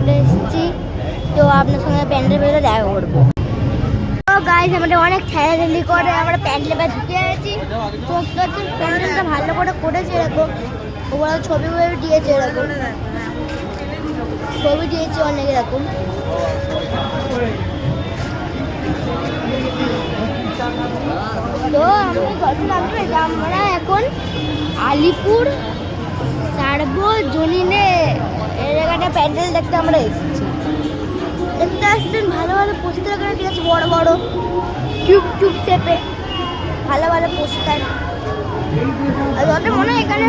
চলে এসেছি। তো আপনার সঙ্গে প্যান্ডেল বেরো দেখা করবো। তো গাইস আমাদের অনেক ঠেলাঠেলি করে আমরা প্যান্ডেলে ঢুকে গেছি। প্যান্ডেলটা ভালো করে করেছে এরকম, ওরা ছবি দিয়েছে, এরকম ছবি দিয়েছে অনেক এরকম। তো আমরা এখন আলিপুর সার্বজনীনে এলাকাটা প্যান্ডেল দেখতে আমরা এসেছি। দেখতে আসছেন ভালো ভালো পোস্টার করে দিয়েছে, বড় বড় টিউব টিউব শেপে ভালো ভালো পোস্টার। আর যত মনে হয় এখানে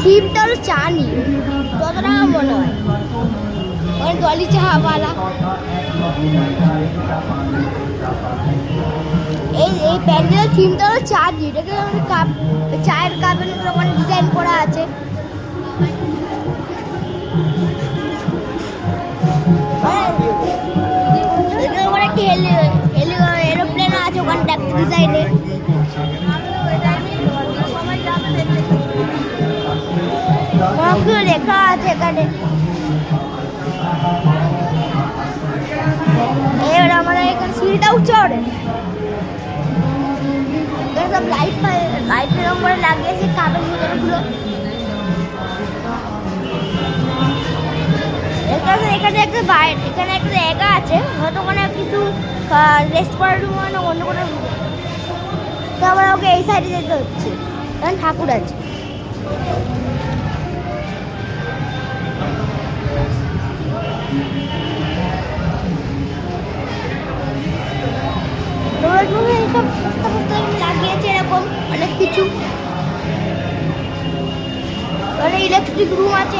থিমটা হলো চা নিয়ে, যতটা মনে হয় অনেক দলি চাওয়ালা। এই প্যান্ডেলের থিমটা হলো চা দিয়ে, এটাকে কাপ, চায়ের কাপের ওখানে ডিজাইন করা আছে। একটি এরোপ্লেন আছে ওখানটা একটা ডিজাইনে। লেখা আছে এখানে। এবার আমাদের এখানে সিঁড়িটা উঠছে, সব লাইটের উপরে লাগিয়েছে কাপের ভিতরগুলো। এখানে একটা এখানে একটা জায়গা আছে, হয়তো ওখানে কিছু রেস্ট করার রুম হয় না অন্য কোনো রুম। তো আমার ওকে এই সাইডে যেতে হচ্ছে, কারণ ঠাকুর আছে। এইসব লাগিয়েছে এরকম অনেক কিছু। ইলেকট্রিক রুম আছে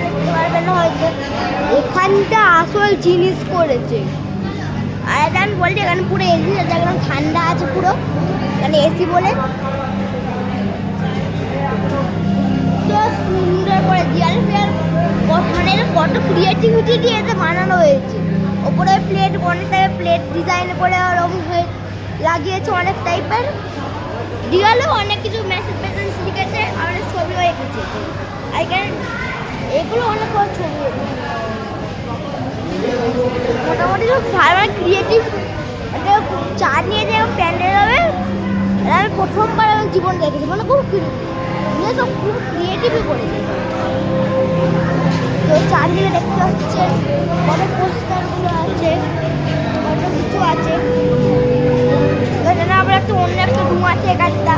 দেখতে পারবেন হয়তো। এখানটা আসল জিনিস করেছে। আর এটা আমি বলছি এখানে পুরো এসি আছে, একদম ঠান্ডা আছে পুরো, এখানে এসি বলে। তো সুন্দর করে দেয়াল ফেয়াল মানে কত ক্রিয়েটিভিটি দিয়ে এটা বানানো হয়েছে। ওপরে প্লেট, অনেক টাইপের প্লেট ডিজাইন করে ওরকম হয়ে লাগিয়েছে, অনেক টাইপের। দেওয়ালেও অনেক কিছু মেসেজ লিখেছে, আর অনেক ছবিও এঁকেছে। আর এখানে এগুলো অনেক বড় ছবি, মোটামুটি সব ভালো ক্রিয়েটিভ। চা নিয়ে যে প্যান্ডেল হবে, আমি প্রথমবার আমার জীবন দেখেছি, মানে খুব সব খুব ক্রিয়েটিভই করেছে। তো চারদিকে দেখতে পাচ্ছে কত পোস্টারগুলো আছে, কত কিছু আছে। এখানে আবার একটা অন্য একটা রুম আছে এখানটা।